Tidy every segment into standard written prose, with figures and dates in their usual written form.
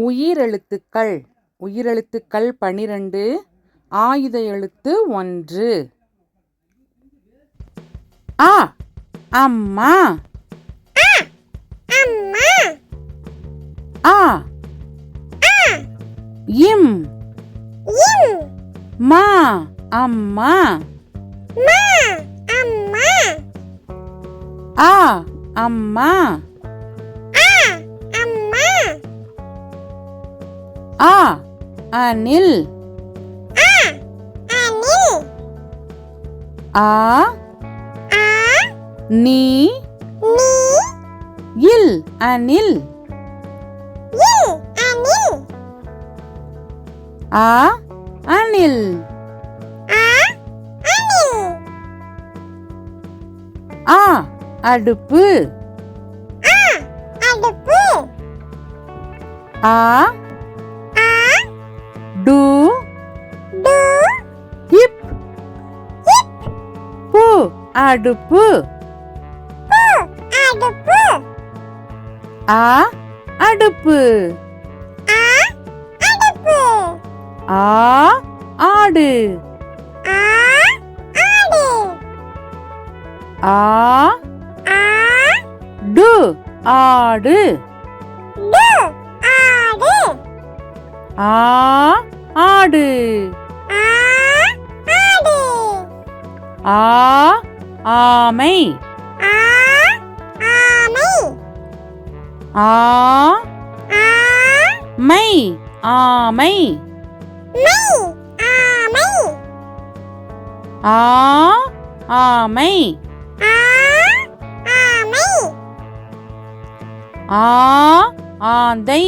உயிரெழுத்துக்கள். உயிரெழுத்துக்கள் 12. ஆயுத எழுத்து 1. அ அம்மா. ஆ இம் மா அம்மா. ஆ அம்மா. ஆ அணில். ஆ நீ இல் அணில். ஆ அணில். ஆ அடுப்பு. ஆ டு இப் பு அடுப்பு. ஆ அடுப்பு. ஆ ஆடு. ஆ டு ஆடு. ஆ ஆடு. ஆ ஆமை. ஆ மை ஆமை. ஆ ஆமை. ஆ ஆந்தை.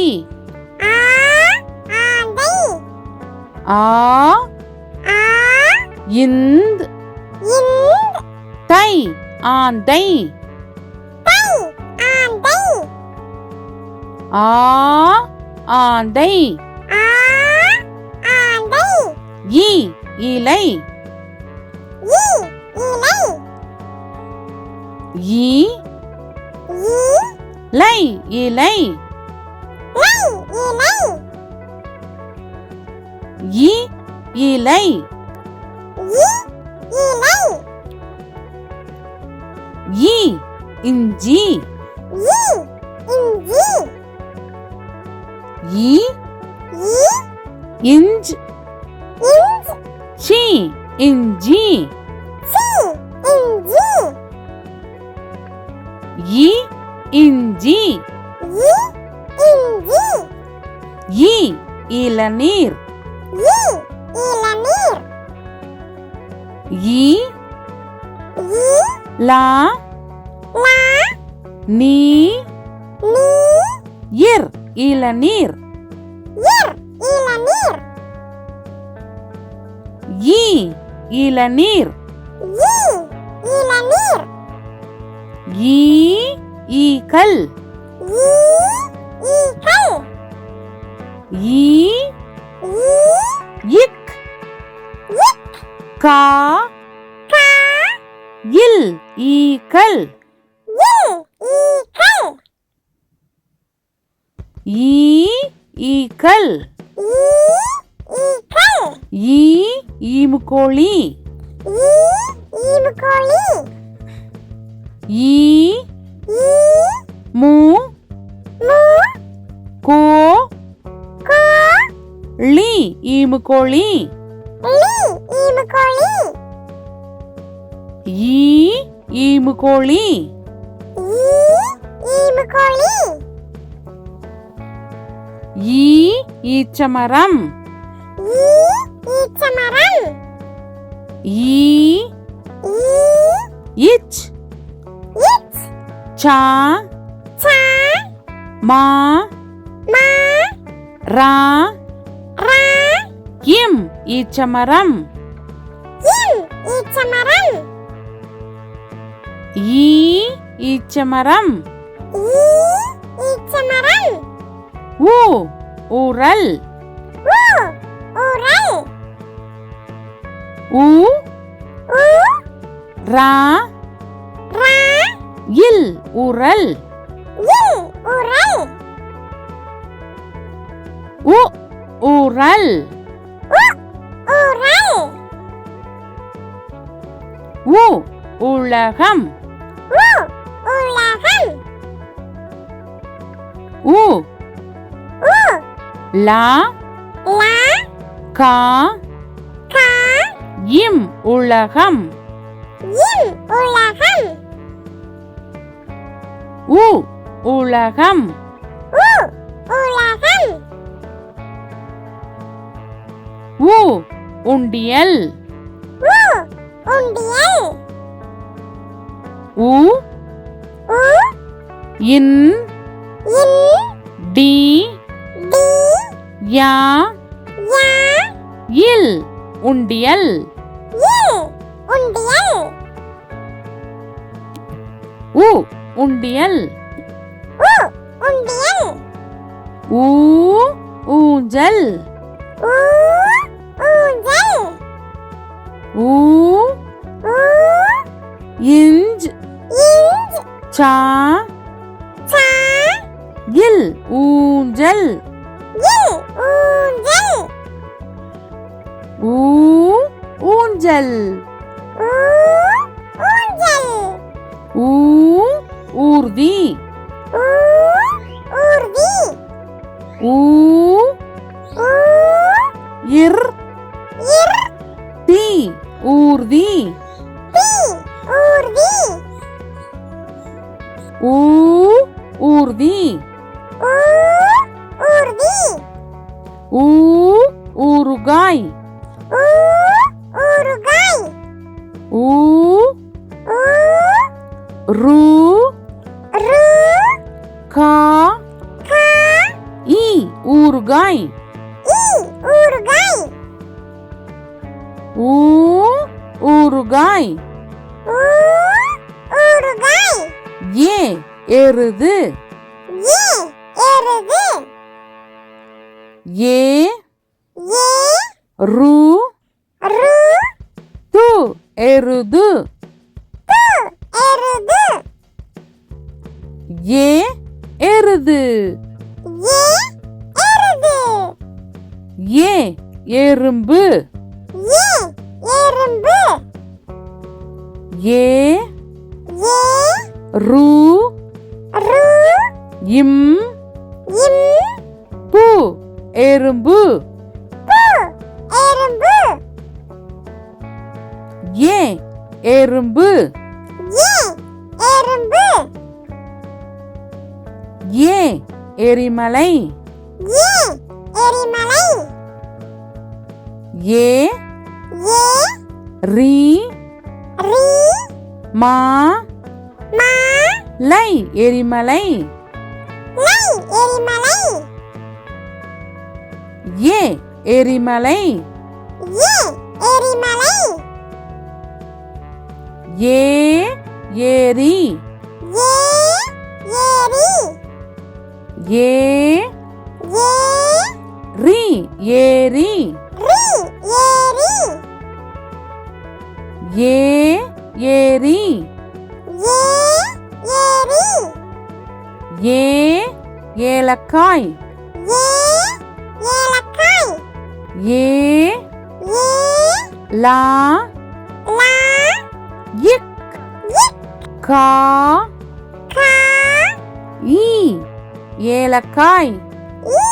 ஆ இந்த் தை ஆந்தை. ஆ ஆந்தை. இ இலை. இ லை இலை. இ இலை. இ இஞ்சி. இ இஞ்ச் சி இஞ்சி. இ இஞ்சி. இ இளநீர். இ லா நீ இர் இளநீர். இ இளநீர். ஈ ஈக்கள். ஈ இக் கா இல் ஈக்கள். ஈ ஈக்கள். ஈ ஈமுக்கோழி. ஈ மூ கோ லி ஈமுக்கோழி. ஈ ஈமுக்கோழி. ஈ ஈச்சமரம். ஈ இச் சா மா ரா இம் ஈச்சமரம். ஈ ஈச்சமரம். ஊ ஊரல். ஊ ரா இல் உரல். உ உரல் உரல் உ உலகம் உலகம் உ உ லா லா கா கா இம் உலகம் இம் உலகம் உ உலகம் உ உலகம் உ உண்டியல் உ உண்டியல் உ உ இன் இன் டி டி யா யா இல் உண்டியல் இல் உண்டியல் உ உண்டியல் உ உண்டியல் ஊ ஊஞ்சல் ஊ ஊஞ்சல் ஊ ஊ இஞ்ச் இஞ்ச் சா சா இல் ஊஞ்சல் இல் ஊஞ்சல் ஊ ஊஞ்சல் ஊ ஊஞ்சல் ஊ ஊர்தி ஊ ஊர்தி ஊ ஊ இர் இர் தி ஊர்தி தி ஊர்தி ஊ ஊர்தி ஊ ஊர்தி ஊ ஊறுகாய் ஊ ஊறுகாய் ஊ ஊ ரு ரு கா கா இ ஊறுகாய் இ ஊறுகாய் ஊ ஊறுகாய் ஊ ஊறுகாய் ஏ எருது ஏ எருது ஏ ஏ ரு ரு து எருது து எருது ஏ எருது ஏ எருது ஏ எறும்பு ஏ எறும்பு ஏ ஏ ரு ரு இம் இம் பு எறும்பு பு எறும்பு ஏ எறும்பு ஏ எறும்பு ஏ எரிமலை ஏ எரிமலை ஏ ஏ ரி ரி மா மா லை எரிமலை லை எரிமலை ஏ எரிமலை ஏ எரிமலை ஏ ஏரி ஏ ஏரி ஏ ஏ ரி ஏரி ரி ஏரி ஏ ஏரி ஏ ஏரி ஏ ஏலக்காய் ஏ ஏலக்காய் ஏ ஏ லா லா இக் இக் கா கா ஈ ஏலக்காய் ஈ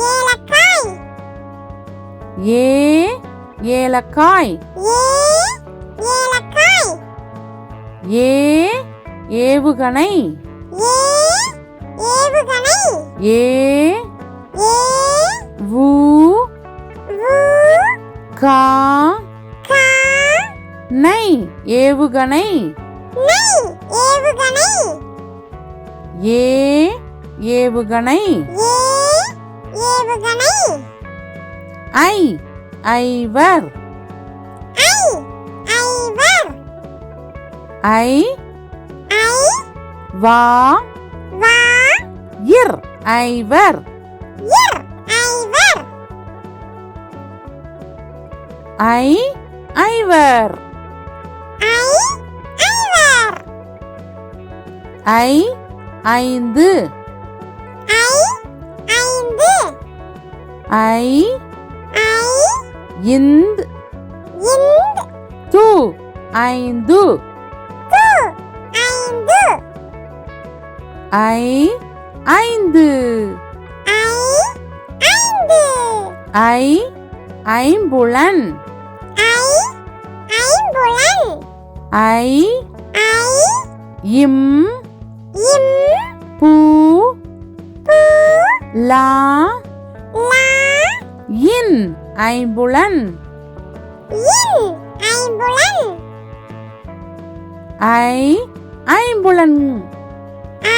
ஏலக்காய் ஏ ஏலக்காய் ஏ ஏலக்காய் ஏ ஏவுகணை ஏ ஏவுகணை ஏ ஏ வு வு கா கா நை ஏவுகணை நை ஏவுகணை ஏ ஏவுகணை ஏ ஏவுகணை ஐ ஐவர் ஐ ஐவர் ஐ ஐ வா வா இர் ஐவர் இர் ஐவர் ஐ ஐவர் ஐ ஐவர் ஐ ஐந்து ஐ ஐந்து ஐ ஐ இந்த் இந்த் து ஐந்து து ஐந்து ஐ ஐந்து ஐ ஐந்து ஐ ஐம்புலன் ஐ ஐம்புலன் ஐ ஐ இம் இம் பூ பூ லா லா இன் ஐம்புலன் இன் ஐம்புலன் ஐ ஐம்புலன் ஐ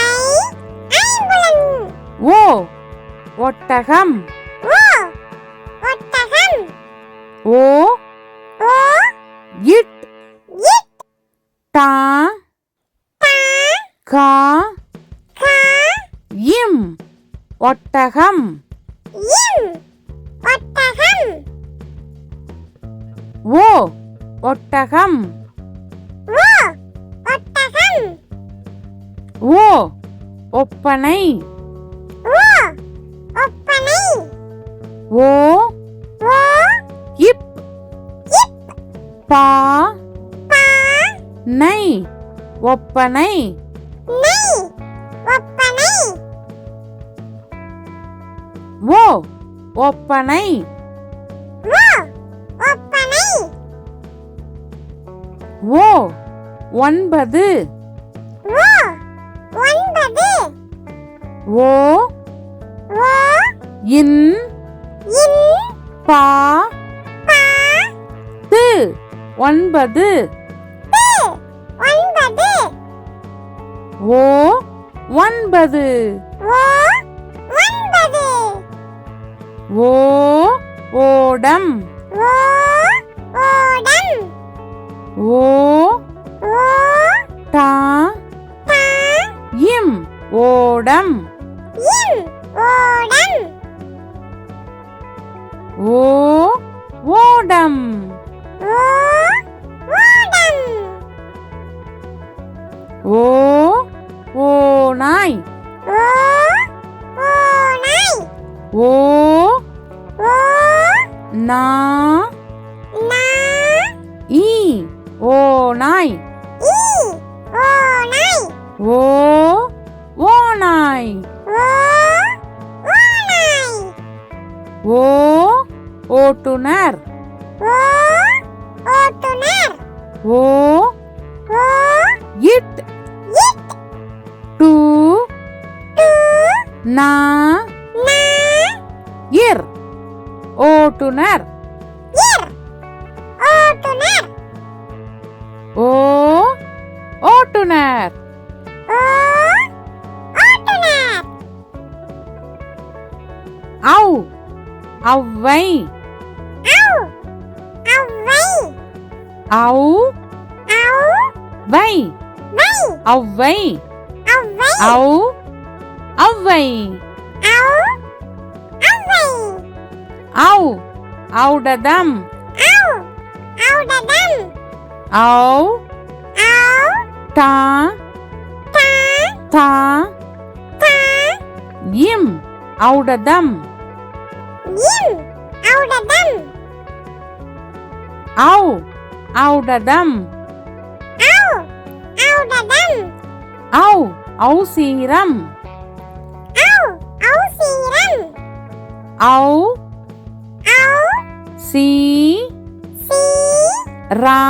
ஐம்புலன் ஓ ஒட்டகம் ஓ ஒட்டகம் ஓ ஓ இட் இட் டா டா கா கா இம் ஒட்டகம் இம் ஒட்டகம் ஓ ஒட்டகம் ஓ ஒட்டகம் ஓ ஒப்பனை ஓ ஒப்பனை ஓ ஓ இப் இப் பா பா நை ஒப்பனை நை ஒப்பனை ஓ ஒப்பனை ஓ ஒப்பனை ஓ ஒன்பது ஓ ஒன்பது ஓ ஓ இன் இன் பா பா து ஒன்பது து ஒன்பது ஓ ஒன்பது ஓ ஒன்பது ஓ ஓடம் ஓ ஓடம் ஓ ஓ டா டா இம் ஓடம் இம் ஓடம் ஓ ஓடம் ஓ ஓடம் ஓ ஓநாய் ஓ ஓநாய் ஓ ஓ நா நா ஈ ஓநாய் ஈ ஓநாய் ஓ ஓநாய் ஓ ஓநாய் ஓ ஓட்டுனர் ஓ ஓட்டுனர் ஓ ஓ இட் இட் டு டு நா நா இர் ஓட்டுனர் இர் ஓட்டுனர் ஓ ஓட்டுனர் ஓ ஓட்டுனர் ஔ ஔவை ஔ ஔவை ஔ ஔ வை வை ஔவை ஔவை ஔ ஔவை ஔ ஔவை ஔ ஔடதம் ஔ ஔடதம் ஔ ஔ டா டா தா டா இம் ஔடதம் இம் ஔடதம் ஔ ஔடதம் ஔ ஔடதம் ஔ ஔசீரம் ஔ ஔசீரம் ஔ ஔ சி சி ரா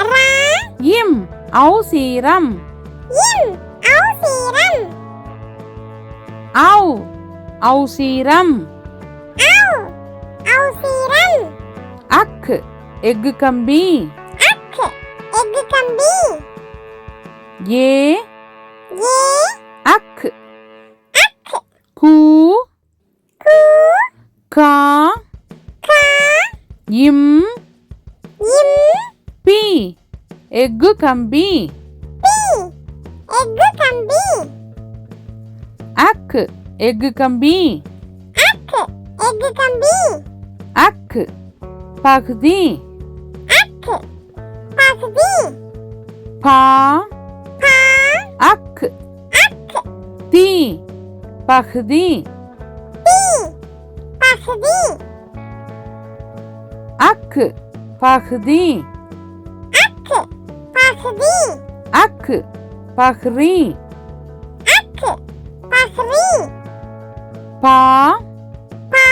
ரா இம் ஔசீரம் இம் ஔசீரம் ஔ ஔசீரம் ஔ ஔசீரம் அக் எஃகு கம்பி அக் எஃகு கம்பி ஏ ஏ அக் அக் கூ கு கா கா இம் இம் பி எஃகு கம்பி பி எஃகு கம்பி அக் எஃகு கம்பி அக் எஃகு கம்பி அக் பகுதி அக் பகுதி பா பா அக் அக் தி பகுதி தி பகுதி பகுதி அக்கு பகுதி அக்கு பகுதி அக்கு பஹ்ரி அக்கு பகுதி பா பா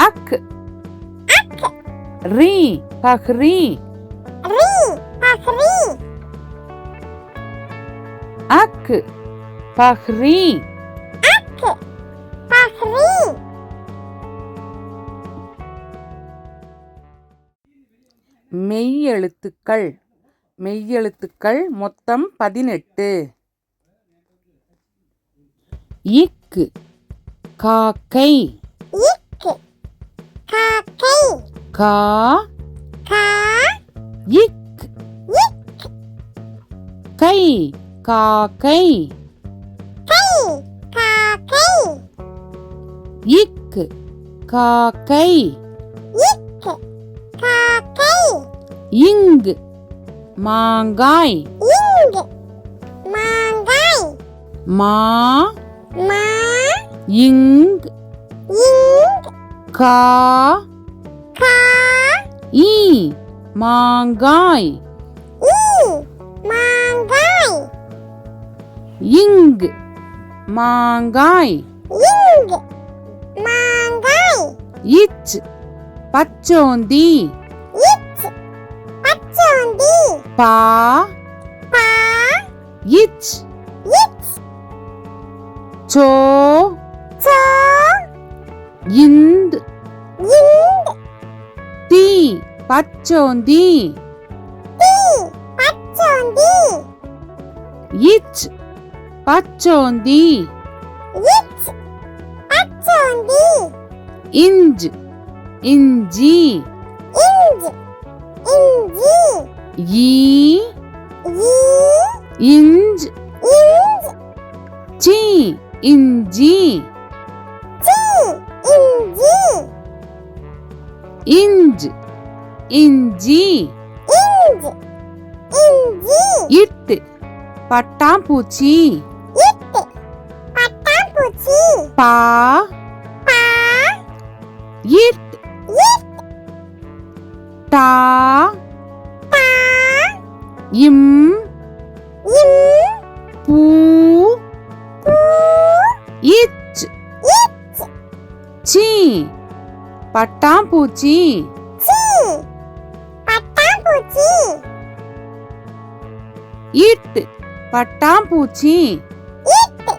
அக்கு அக்கு ரி பஹ்ரி ரி பகுதி அக்கு பஹ்ரி அக்கு பகுதி மெய்யெழுத்துக்கள் மெய்யெழுத்துக்கள் மொத்தம் 18. இக்கு காக்கை இக்கு காக்கை கா கா இக் இக் கை காக்கை கை காக்கை இக்கு காக்கை இக்கு காக்கை இங்கு மாங்காய் இங்கு மாங்காய் மா மா இங் இங்கு கா கா ஈ மாங்காய் ஈ மாங்காய் இங்கு மாங்காய் இங்கு மாங்காய் இச் பச்சோந்தி இச் பச்சோந்தி பா பா இச் இச் சோ சோ இந்த் இந்து தி பச்சோந்தி தி பச்சோந்தி இச் பச்சோந்தி இச் பச்சோந்தி இஞ்ச் இஞ்சி இஞ்சி இஞ்சி ஈ ஈ இஞ்ச் இஞ்சி சி இஞ்சி சி இஞ்சி இஞ்ச் இஞ்சி இஞ்சி இஞ்சி இட்டு பட்டாம்பூச்சி இட்டு பட்டாம்பூச்சி பா பா இட் இட் டா டா இம் இம் பூ பூ இச் இச் சி பட்டாம்பூச்சி சி பட்டாம்பூச்சி இட்டு பட்டாம்பூச்சி இட்டு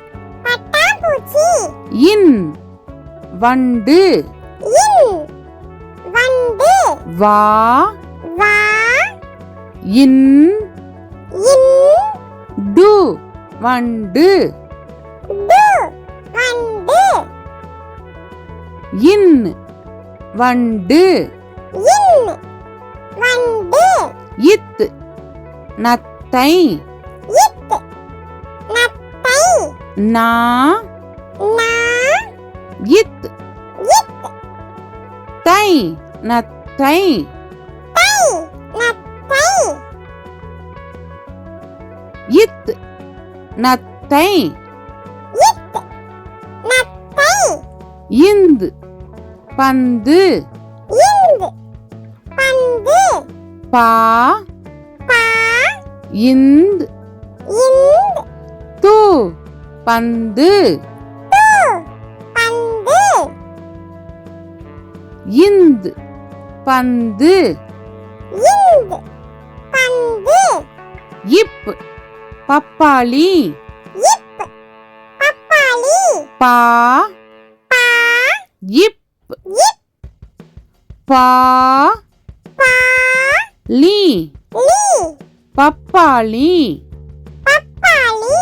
பட்டாம்பூச்சி இன் வண்டு இன் வண்டு வா வா இன் இன் டு வண்டு டு வண்டு இன் வண்டு இன் வண்டு இத் நத்தை இத்து நத்தை நா நா இத் இத்து தை நத்தை தை நத்தை இத் நத்தை இத்து நத்தை இந்து பந்து இந்து பந்து பா பா இந்த் இந்து து பந்து து பந்து இந்த் பந்து இந்து பந்து இப் பப்பாளி இப்பு பப்பாளி பா பா இப் இப் பா பா லி லி பப்பாளி பப்பாளி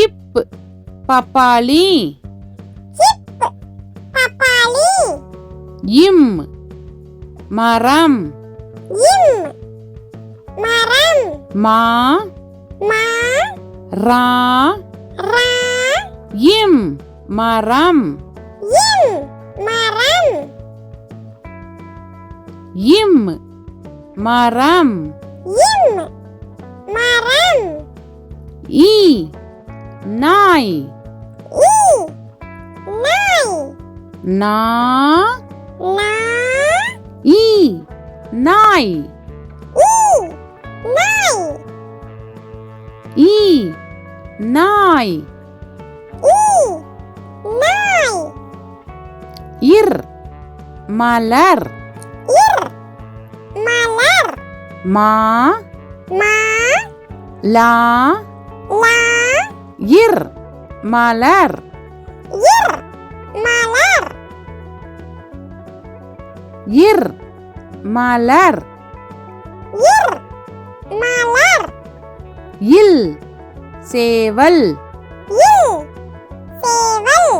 இப் பப்பாளி இப்பு பப்பாளி இம் மரம் இம் மரம் மா மா ரா ரா இம் மரம் இம் மரம் இம் மரம் இம் மரம் ஈ நாய் ஈ நாய் நா நா ஈ நாய் ஈ நாய் ஈ நாய் ஈ நாய் இர் மலர் இர் மலர் மா மா லா லா இர் மலர் இர் மலர் இர் மலர் இர் மலர் இல் சேவல் இல் சேவல்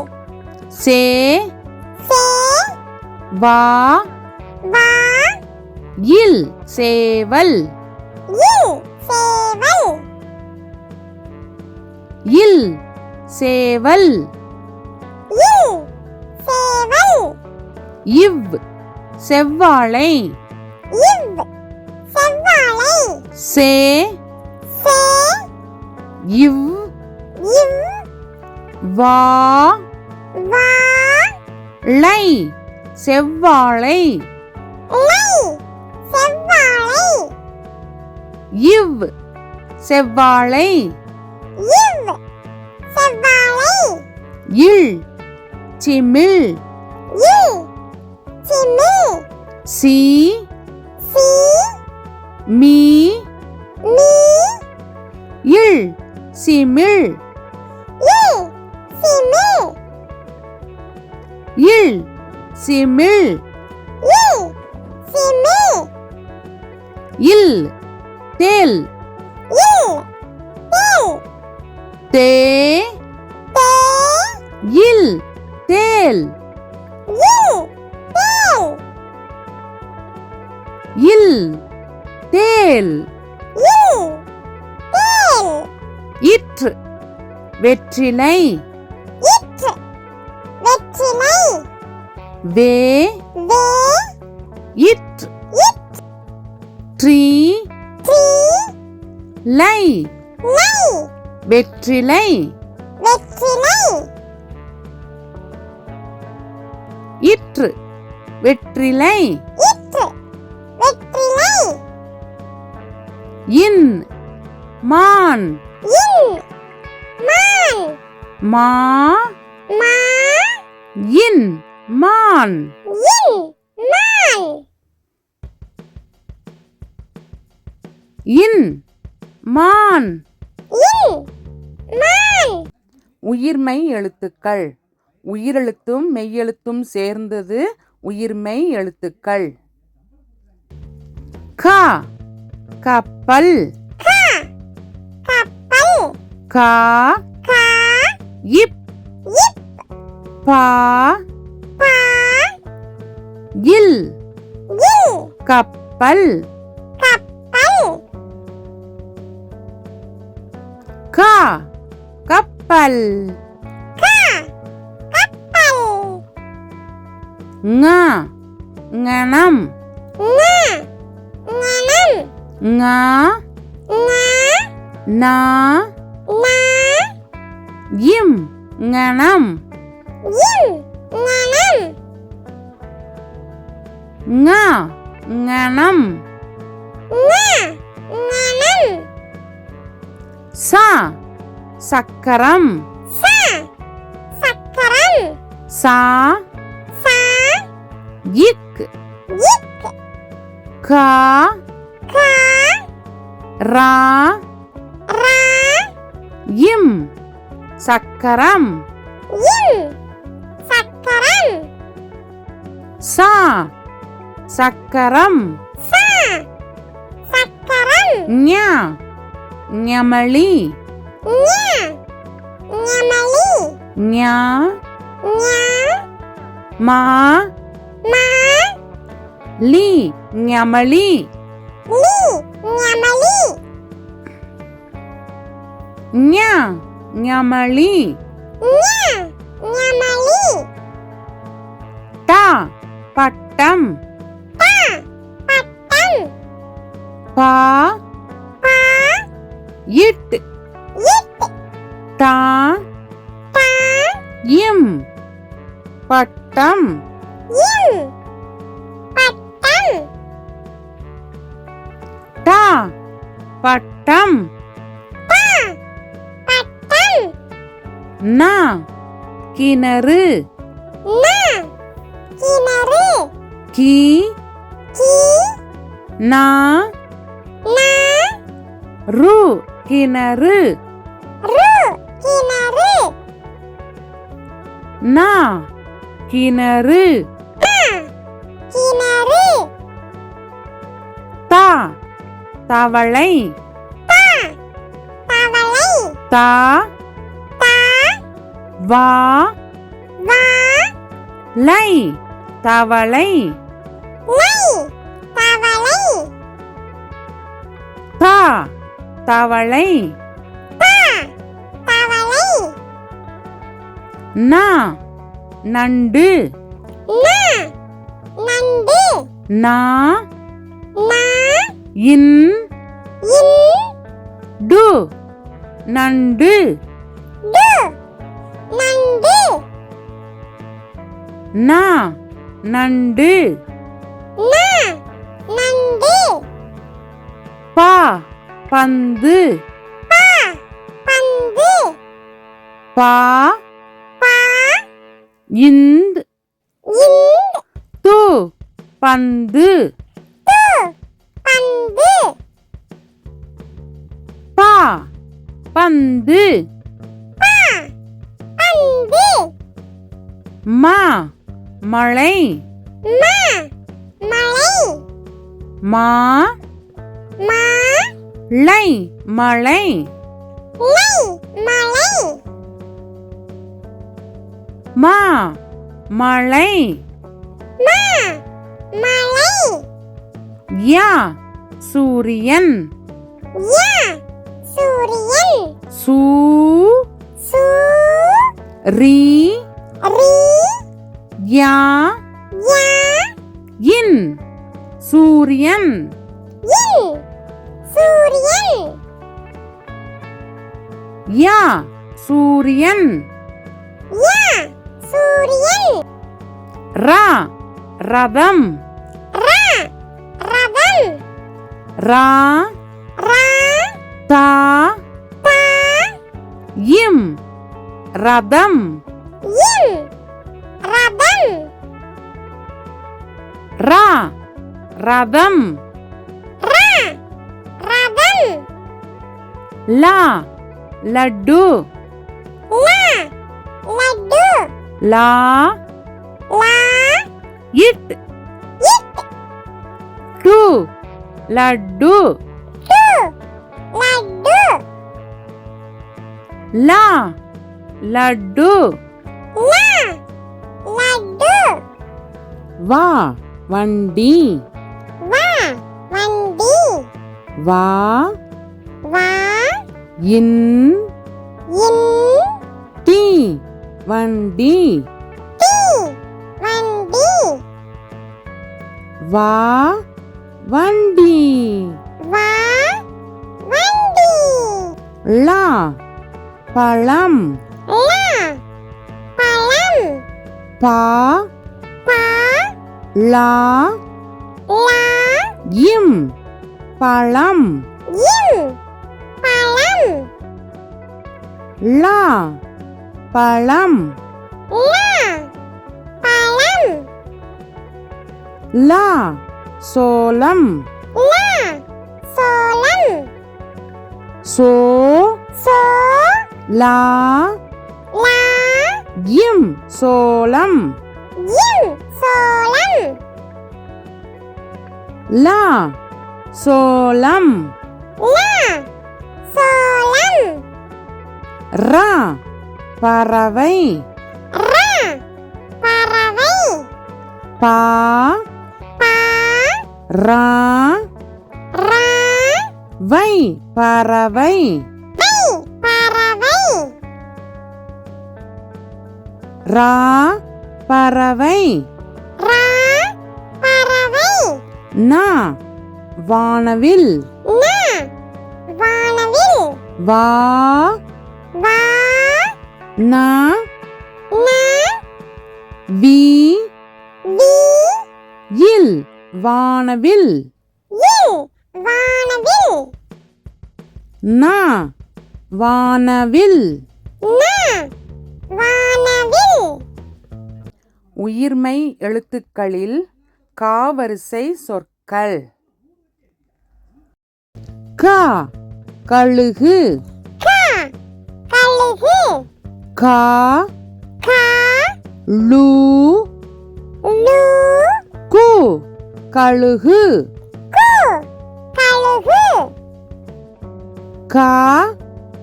சே சே வா வா இல் சேவல் இல் சேவல் இல் சேவல் இல் சேவல் இவ் செவ்வாழை இவ் செவ்வாழை சே சே இவ் இவ் வா வா ளை செவ்வாழை லை செவ்வாழை இவ் செவ்வாழை இவ் செவ்வாழை இல் சிமிழ் இல் சிமிழ் சி சி மீ மீ இல் சிமிழ் இல் சிமிழ் இல் சிமிழ் இல் சிமிழ் இல் தேல் இல் தேல் தே தே இல் தேல் இல் தேல் இல் தேல் இல் தேல் இற்று வெற்றிலை இற்று வெற்றிலை வே வே இற்று இட் ட்ரீ ட்ரீ லை லை வெற்றிலை வெற்றிலை இற்று வெற்றிலை இற்று வெற்றிலை இன் மான் இன் மான் மா மா இன் மான் இன் மான் இன் மான் இன் மான் உயிர்மெய் எழுத்துக்கள் உயிரெழுத்தும் மெய்யெழுத்தும் சேர்ந்தது உயிர்மெய் எழுத்துக்கள் கா கப்பல் கா கப்பல் கா கா இப் இப் பா பா இல் இல் கப்பல் கப்பல் கா கப்பல் கா கப்பல் ங ஞனம் ஞ ஞனம் ங ஞ நா ந இம் ஞனம் இம் ஞனம் ங ஞனம் ஞ ஞனம் ச சக்கரம் ச சக்கரம் சா சா இக் இக் கா கா ரா ரா இம் சக்கரம் இம் சக்கரம் சா சக்கரம் சா சக்கரம் ஞ ஞமளி ஞ ஞமலி ஞ ஞ மா மா லி ஞமளி லி ஞமலி ஞ ஞமளி ஞ ஞமலி ட பட்டம் பா பட்டம் பா பா இட் இட் தா தா இம் பட்டம் இம் பட்டம் டா பட்டம் பா பட்டம் நா கிணறு நா கிணறு கி கி நா நா ரு கிணறு ரு கிணறு நா கிணறு நா கிணறு தா தவளை தா தவளை தா தா வா வா லை தவளை லை தவளை தா தவளை தா தவளை நா நண்டு நா நண்டு நா நா இன் இன் டு நண்டு டு நண்டு நா நண்டு நா நண்டு பா பந்து பா பந்து பா பா இந்த் இந்த் து பந்து து பந்து பா பந்து பா பந்து மா மழை மா மழை மா மா லை மழை லை மழை மா மழை மா மழை யா சூரியன் யா சூரியன் சூ சூ ரி ரி யா யா இன் சூரியன் இன் சூரியன் யா சூரியன் யா சூரியன் ரா ரதம் ரா ரதம் ரா ரா தா தா இம் ரதம் இம் ரதம் ரா ரதம் ரா ரதம் லா லட்டு லா லட்டு லா லா இட் இட் டு லட்டு டு லட்டு லா லட்டு லா லட்டு வா வண்டி வா வண்டி வா வா இன் இன் டி வண்டி டி வண்டி வா வண்டி வா வண்டி லா பழம் லா பழம் பா பா லா லா இம் பழம் இம் பழம் லா பழம் லா பழம் லா சோளம் லா சோளம் சோ சோ லா லா இம் சோளம் இம் சோளம் லா சோளம் லா சோளம் ரா பறவை ரா பறவை பா பா ரா ரா வை பறவை வை பறவை ரா பறவை ரா பறவை நா வானவில் நா வானவில் வா வா நா நா வி வி இல் வானவில் இல் வானவில் நா வானவில் ந வானவில் உயிர்மெய் எழுத்துக்களில் காவரிசை சொற்கள் கா கழுகு கா கழுகு கா கா லு லு கு கழுகு கு கழுகு கா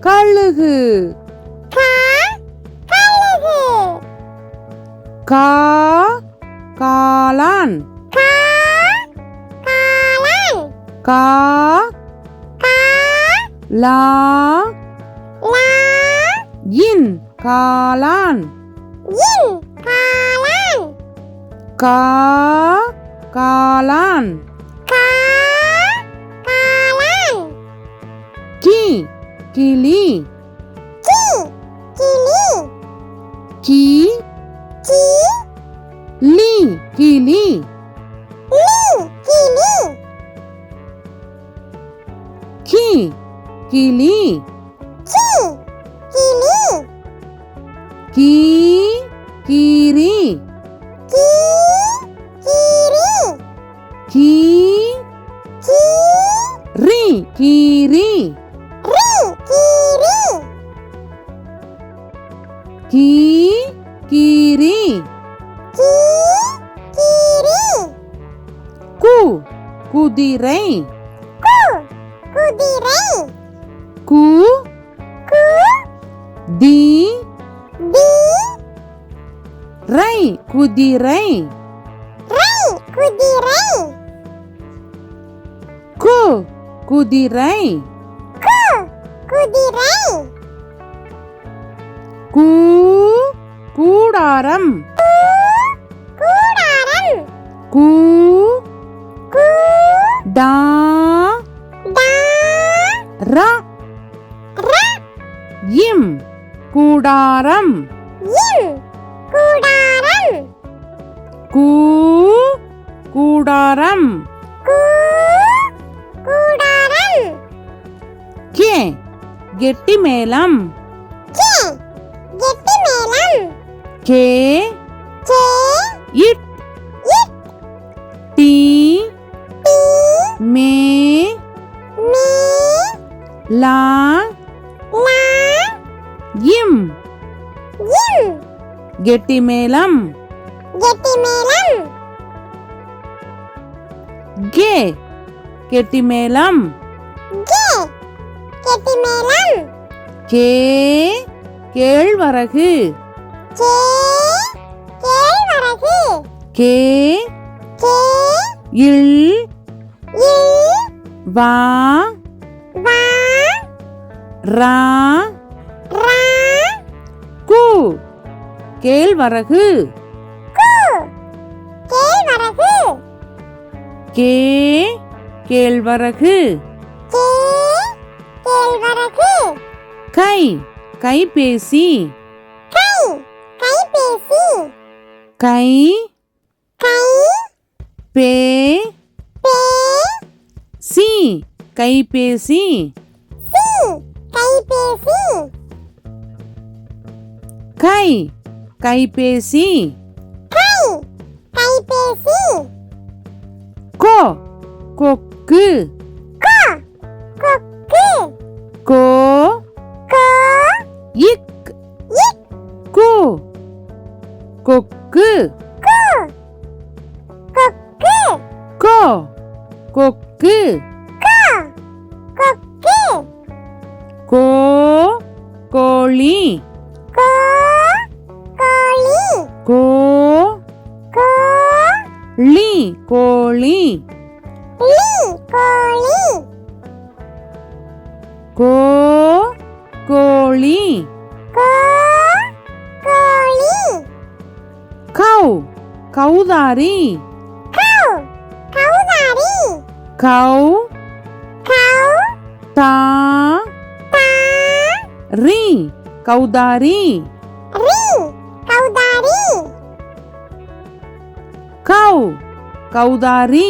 கழுகு கா கழுகு கா காளான் கா காளான் கா கா லா லா இன் காளான் இன் காளான் கா காளான் கா காளான் கி கிளி கி கிளி கி கி லி கிளி லி கிளி கி கிளி கி கிளி கீ கீரி கி கீரி கீ கி ரி கீரி ரி கீரி கீ கீரி கி கீரி கு குதிரை கு குதிரை கு கு தி தி ரை குதிரை ரை குதிரை கு குதிரை கு குதிரை கூ கூடாரம் கூடாரம் கூ கூ டா டா ரா ர இம் கூடாரம் இம் கூடாரம் கூ கூடாரம் கூ கூடாரம் கே கெட்டி மேளம் கே கெட்டி மேளம் கே கே இட் இட் டி டி மே மீ லா லா இம் இம் கெட்டி மேளம் கெட்டி மேளம் கே கெட்டி மேளம் கே கெட்டி மேளம் கே கேழ்வரகு கே கேழ்வரகு கே கே இல் இல் வா வா ரா ரா கு கேழ்வரகு கு கேழ்வரகு கே கேழ்வரகு கே கேழ்வரகு கை கைபேசி கை கைபேசி கை கை பே பே சி கைபேசி சி கைபேசி கை கைபேசி கை கைபேசி கோ கொக்கு கோ கொக்கு கோ கோ இக் இக் கு கொக்கு கு கொக்கு கோ கொக்கு கோ கொக்கு கோ கோழி கோ கோழி கோ கோ லி கோழி லி கோழி கோ கோழி கோ கோழி கௌ கௌதாரி கௌ கௌதாரி கௌ கௌ தா தா ரி கௌதாரி ரி கௌதாரி கௌதாரி